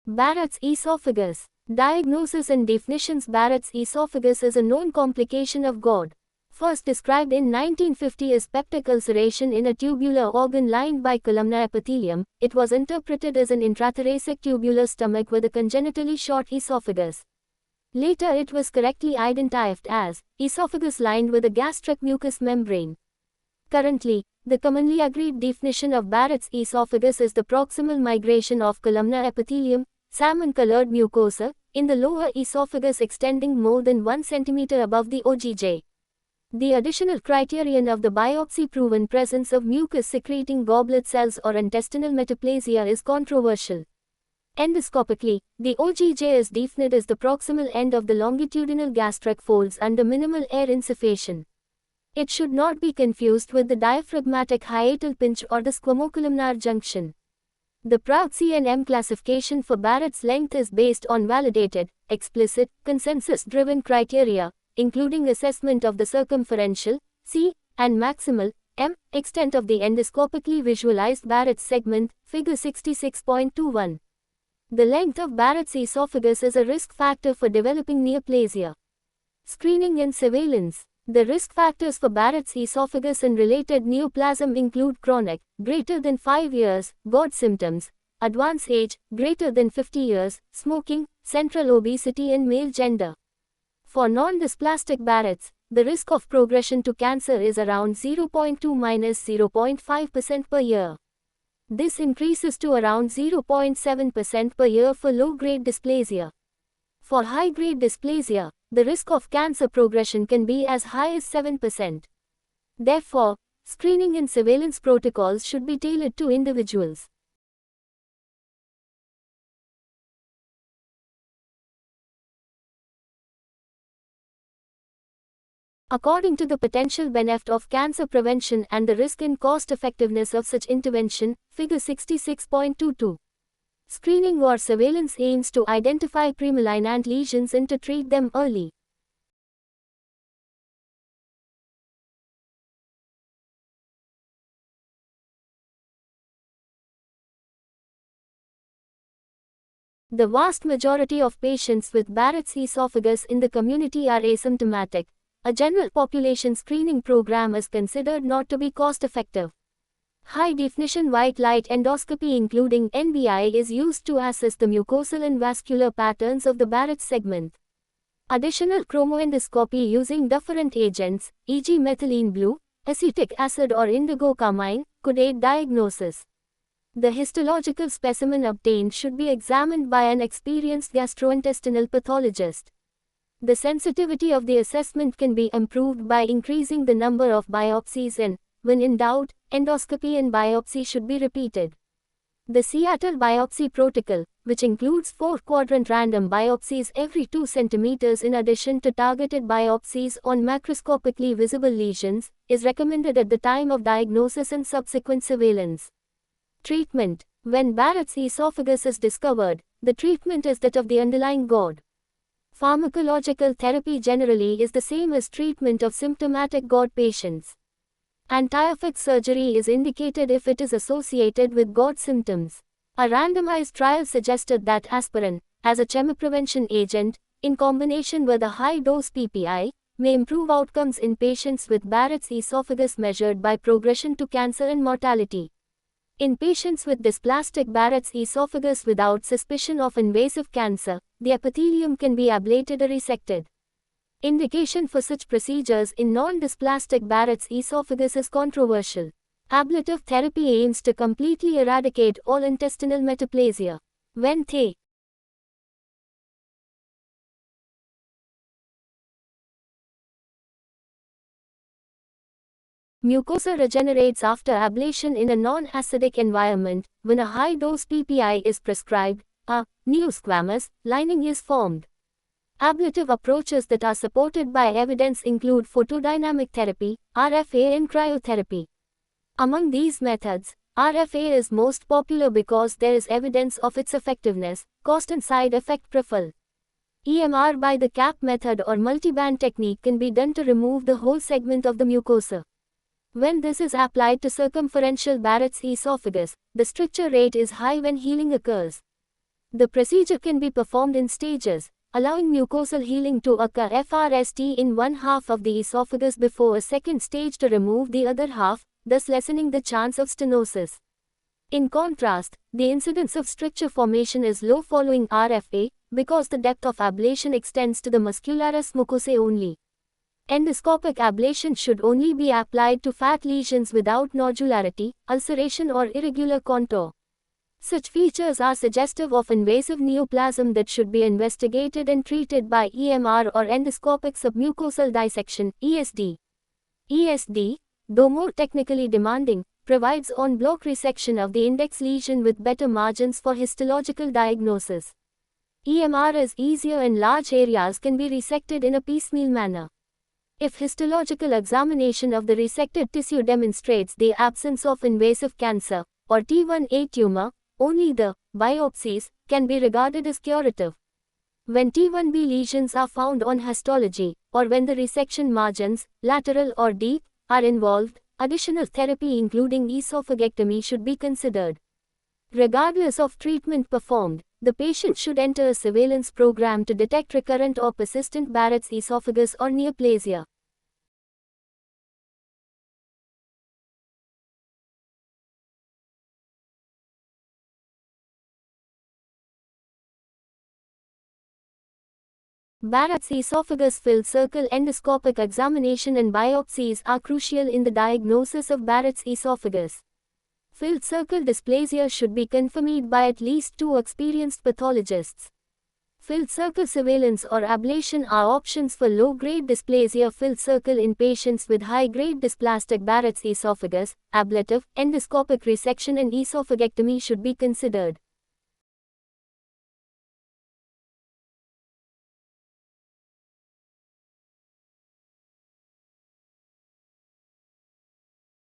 Barrett's esophagus. Diagnosis and definitions. Barrett's esophagus is a known complication of GORD. First described in 1950 as peptic ulceration in a tubular organ lined by columnar epithelium, it was interpreted as an intrathoracic tubular stomach with a congenitally short esophagus. Later it was correctly identified as esophagus lined with a gastric mucous membrane. Currently, the commonly agreed definition of Barrett's esophagus is the proximal migration of columnar epithelium, salmon-colored mucosa, in the lower esophagus extending more than 1 cm above the OGJ. The additional criterion of the biopsy-proven presence of mucus-secreting goblet cells or intestinal metaplasia is controversial. Endoscopically, the OGJ is defined as the proximal end of the longitudinal gastric folds under minimal air insufflation. It should not be confused with the diaphragmatic hiatal pinch or the squamocolumnar junction. The Proud C&M classification for Barrett's length is based on validated, explicit, consensus-driven criteria, including assessment of the circumferential, C, and maximal, M, extent of the endoscopically visualized Barrett's segment, figure 66.21. The length of Barrett's esophagus is a risk factor for developing neoplasia. Screening and surveillance. The risk factors for Barrett's esophagus and related neoplasm include chronic, greater than 5 years, GORD symptoms, advanced age, greater than 50 years, smoking, central obesity and male gender. For non-dysplastic Barrett's, the risk of progression to cancer is around 0.2–0.5% per year. This increases to around 0.7% per year for low-grade dysplasia. For high-grade dysplasia, the risk of cancer progression can be as high as 7%. Therefore, screening and surveillance protocols should be tailored to individuals. According to the potential benefit of cancer prevention and the risk and cost effectiveness of such intervention, figure 66.22. Screening or surveillance aims to identify premalignant lesions and to treat them early. The vast majority of patients with Barrett's esophagus in the community are asymptomatic. A general population screening program is considered not to be cost-effective. High-definition white light endoscopy including NBI is used to assess the mucosal and vascular patterns of the Barrett's segment. Additional chromoendoscopy using different agents, e.g. methylene blue, acetic acid or indigo carmine, could aid diagnosis. The histological specimen obtained should be examined by an experienced gastrointestinal pathologist. The sensitivity of the assessment can be improved by increasing the number of biopsies and, when in doubt, endoscopy and biopsy should be repeated. The Seattle biopsy protocol, which includes 4-quadrant random biopsies every 2 cm in addition to targeted biopsies on macroscopically visible lesions, is recommended at the time of diagnosis and subsequent surveillance. Treatment. When Barrett's esophagus is discovered, the treatment is that of the underlying GORD. Pharmacological therapy generally is the same as treatment of symptomatic GORD patients. Anti-affect surgery is indicated if it is associated with GORD symptoms. A randomized trial suggested that aspirin, as a chemoprevention agent, in combination with a high-dose PPI, may improve outcomes in patients with Barrett's esophagus measured by progression to cancer and mortality. In patients with dysplastic Barrett's esophagus without suspicion of invasive cancer, the epithelium can be ablated or resected. Indication for such procedures in non-dysplastic Barrett's esophagus is controversial. Ablative therapy aims to completely eradicate all intestinal metaplasia. When they mucosa regenerates after ablation in a non-acidic environment, when a high-dose PPI is prescribed, a neosquamous lining is formed. Ablative approaches that are supported by evidence include photodynamic therapy, RFA and cryotherapy. Among these methods, RFA is most popular because there is evidence of its effectiveness, cost and side effect profile. EMR by the cap method or multiband technique can be done to remove the whole segment of the mucosa. When this is applied to circumferential Barrett's esophagus, the stricture rate is high when healing occurs. The procedure can be performed in stages, allowing mucosal healing to occur FRST in one half of the esophagus before a second stage to remove the other half, thus lessening the chance of stenosis. In contrast, the incidence of stricture formation is low following RFA, because the depth of ablation extends to the muscularis mucosae only. Endoscopic ablation should only be applied to fat lesions without nodularity, ulceration or irregular contour. Such features are suggestive of invasive neoplasm that should be investigated and treated by EMR or endoscopic submucosal dissection, ESD. ESD, though more technically demanding, provides en-bloc resection of the index lesion with better margins for histological diagnosis. EMR is easier and large areas can be resected in a piecemeal manner. If histological examination of the resected tissue demonstrates the absence of invasive cancer, or T1a tumor, only the biopsies can be regarded as curative. When T1b lesions are found on histology, or when the resection margins, lateral or deep, are involved, additional therapy including esophagectomy should be considered. Regardless of treatment performed, the patient should enter a surveillance program to detect recurrent or persistent Barrett's esophagus or neoplasia. Barrett's esophagus filled circle endoscopic examination and biopsies are crucial in the diagnosis of Barrett's esophagus. Filled circle dysplasia should be confirmed by at least 2 experienced pathologists. Filled circle surveillance or ablation are options for low-grade dysplasia filled circle in patients with high-grade dysplastic Barrett's esophagus. Ablative, endoscopic resection and esophagectomy should be considered.